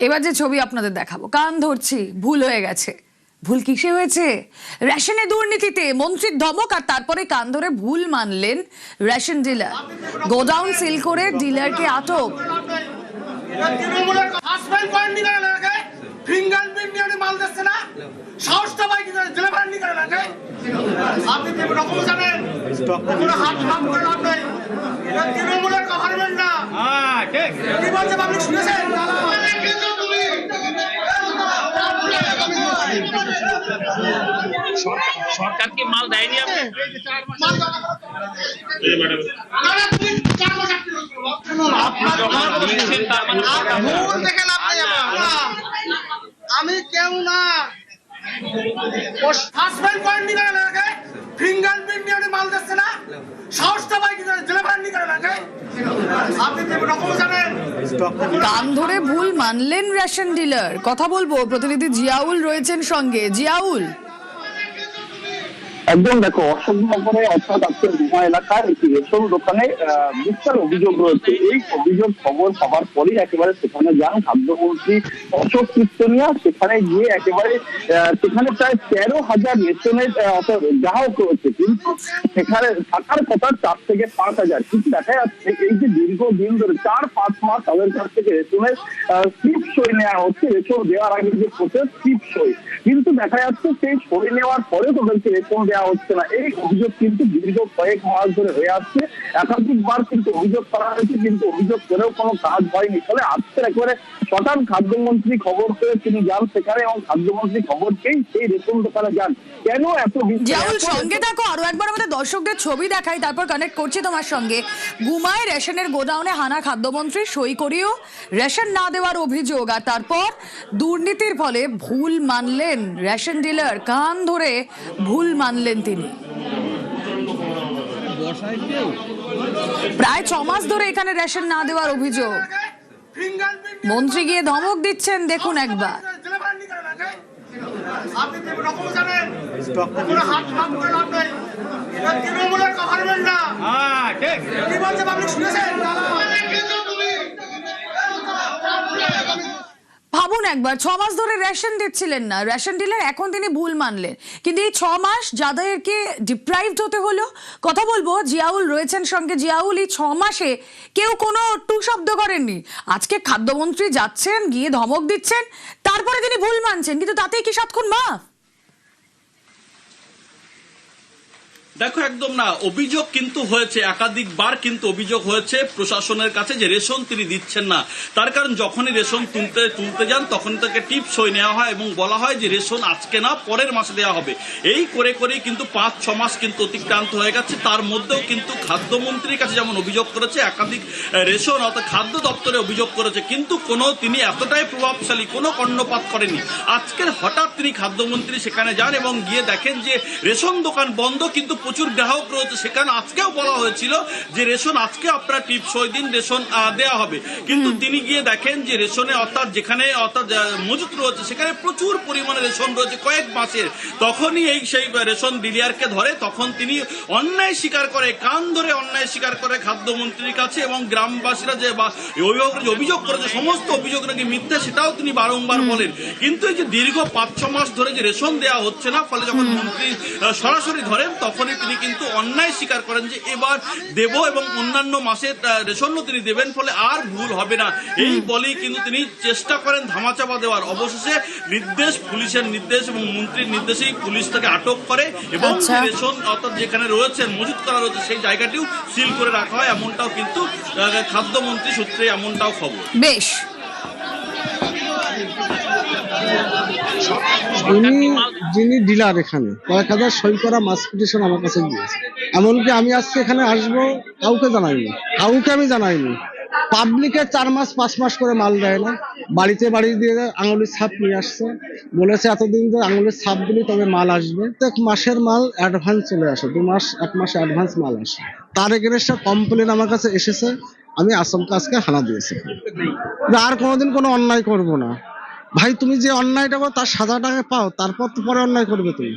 এবার যে ছবি আপনাদের দেখাবো, কান ধরছি, ভুল হয়ে গেছে। ভুল কিসে হয়েছে? রেশনে দুর্নীতিতে মন্ত্রীর ধমক, আর তারপরে কান ধরে ভুল মানলেন রেশন ডিলার। গোডাউন সিল করে ডিলারকে আটক। সরকার কি মাল দেয়নি? আপনি আমি কেউ না সাসপেন্ড করেননি কেন লাগে? ফিঙ্গারপ্রিন্ট নিয়ে মাল দিচ্ছে না, সাহসটা পাই কি জেলে পাননি কেন লাগে? আপনি কি রকম জানেন? কান ধরে ভুল মানলেন রেশন ডিলার। কথা বলবো, প্রতিনিধি জিয়াউল রয়েছেন সঙ্গে। জিয়াউল, একদম দেখো, অশোকনগরে অর্থাৎ আজকের রুমা এলাকার একটি রেশন দোকানে বিস্তার অভিযোগ রয়েছে। এই অভিযোগ খবর পাওয়ার পরেই একেবারে সেখানে যান খাদ্যমন্ত্রী অশোক কীর্তনিয়া। সেখানে গিয়ে একেবারে সেখানে প্রায় 13,000 রেশনের গ্রাহক রয়েছে, কিন্তু সেখানে থাকার কথা 4 থেকে 5,000। কিন্তু দেখা যাচ্ছে এই যে দীর্ঘদিন ধরে 4-5 মাস তাদের কাছ থেকে রেশনের স্লিপ সই নেওয়া হচ্ছে, রেশন দেওয়ার আগে যে প্রসেস স্লিপ সই, কিন্তু দেখা যাচ্ছে সেই সই নেওয়ার পরে তাদেরকে রেশন দেওয়া হচ্ছে না। এই অভিযোগ কিন্তু দীর্ঘ কয়েক মাস ধরে হয়ে আসছে। একাধিকবার কিন্তু অভিযোগ করা হয়েছে, কিন্তু অভিযোগ করেও কোনো কাজ হয়নি। ফলে আজকের একেবারে হঠাৎ খাদ্যমন্ত্রী খবর পেয়ে তিনি যান সেখানে, এবং খাদ্যমন্ত্রী খবর পেয়েই সেই রেশন দোকানে যান। কেন এত জিয়াউল সঙ্গে থাকো, আরো একবার আমাদের দর্শকদের ছবি দেখাই, তারপর কানেক্ট করছি তোমার সঙ্গে। গুমায় রেশনের গোডাউনে হানা খাদ্যমন্ত্রী, সই করিয়েও রেশন না দেওয়ার অভিযোগ, আর তারপর দুর্নীতির ফলে ভুল মানলেন রেশন ডিলার। কান ধরে ভুল মানলেন তিনি। প্রায় 6 মাস ধরে এখানে রেশন না দেওয়ার অভিযোগ। মন্ত্রী গিয়ে ধমক দিচ্ছেন, দেখুন একবার। আপনি কি রকম জানেন? কোনো হাত হাত করে লাভ নেই। এটা তৃণমূলের গভর্নমেন্ট না। ঠিক। কি বলছে পাবলিক শুনেছেন? ভাবুন একবার, 6 মাস ধরে রেশন দিচ্ছিলেন না রেশন ডিলার, এখন তিনি ভুল মানলেন। কিন্তু এই 6 মাস যাদেরকে ডিপ্রাইভড হতে হলো। কথা বলবো, জিয়াউল রয়েছেন সঙ্গে। জিয়াউল, এই 6 মাসে কেউ কোনো টু শব্দ করেননি। আজকে খাদ্যমন্ত্রী যাচ্ছেন, গিয়ে ধমক দিচ্ছেন, তারপরে তিনি ভুল মানছেন, কিন্তু তাতেই কি 7 খুন মাফ? দেখো, একদম না। অভিযোগ কিন্তু হয়েছে, একাধিকবার কিন্তু অভিযোগ হয়েছে প্রশাসনের কাছে যে রেশন তিনি দিচ্ছেন না। তার কারণ যখনই রেশন তুলতে যান তখন তাকে টিপ সই নেওয়া হয় এবং বলা হয় যে রেশন আজকে না পরের মাসে দেওয়া হবে। এই করে করেই কিন্তু 5-6 মাস কিন্তু অতিক্রান্ত হয়ে গেছে। তার মধ্যেও কিন্তু খাদ্যমন্ত্রীর কাছে যেমন অভিযোগ করেছে, একাধিক রেশন অর্থাৎ খাদ্য দপ্তরে অভিযোগ করেছে, কিন্তু তিনি এতটাই প্রভাবশালী, কোনো কর্ণপাত করেনি। আজকের হঠাৎ তিনি খাদ্যমন্ত্রী সেখানে যান এবং গিয়ে দেখেন যে রেশন দোকান বন্ধ, কিন্তু প্রচুর গ্রাহক রয়েছে। সেখানে আজকেও বলা হয়েছিল যে রেশন আজকে আপনারা টিপ সই দিন, রেশন দেওয়া হবে। কিন্তু তিনি গিয়ে দেখেন যে রেশনে অর্থাৎ যেখানে মজুত রয়েছে সেখানে প্রচুর পরিমাণে রেশন রয়েছে কয়েক মাসের। তখনই সেই রেশন ডিলারকে ধরে, তখন তিনি অন্যায় স্বীকার করে, কান ধরে অন্যায় স্বীকার করে খাদ্যমন্ত্রীর কাছে, এবং গ্রামবাসীরা যে অভিযোগ করেছে সমস্ত অভিযোগ নাকি মিথ্যা, সেটাও তিনি বারংবার বলেন। কিন্তু এই যে দীর্ঘ 5-6 মাস ধরে যে রেশন দেওয়া হচ্ছে না, ফলে যখন মন্ত্রী সরাসরি ধরেন তখনই তিনি কিন্তু অন্যায় স্বীকার করেন যে এবার দেব, এবং অন্যান্য মাসের রেশনও তিনি দেবেন, ফলে আর ভুল হবে না। এই বলেই কিন্তু তিনি চেষ্টা করেন ধামাচাপা দেওয়ার। অবশেষে পুলিশের নির্দেশ এবং মন্ত্রীর নির্দেশেই পুলিশ তাকে আটক করে, এবং রেশন অর্থাৎ যেখানে রয়েছে মজুত করা রয়েছে সেই জায়গাটিও সিল করে রাখা হয়। এমনটাও কিন্তু খাদ্যমন্ত্রী সূত্রে এমনটাও খবর। বেশ, যিনি ডিলার এখানে কয়েক হাজার সই করা মাস পিটিশন আমার কাছে দিয়েছে। এমনকি আমি আজকে এখানে আসবো কাউকে আমি জানাইনি। পাবলিকে 4-5 মাস করে মাল দেয় না, বাড়িতে বাড়ি দিয়ে আঙুলের ছাপ নিয়ে আসছে, বলেছে এতদিন ধরে আঙুলের ছাপ দিলে তবে মাল আসবে। প্রত্যেক মাসের মাল অ্যাডভান্স চলে আসে, 2 মাস 1 মাস অ্যাডভান্স মাল আসে। তার এগেনস্টে কমপ্লেন আমার কাছে এসেছে, আমি আসামকে আজকে হানা দিয়েছি আর কোনোদিন কোনো অন্যায় করব না। ভাই, তুমি যে অন্যায়টা করো তার সাজাটাকে পাও, তারপর তো পরে অন্যায় করবে তুমি।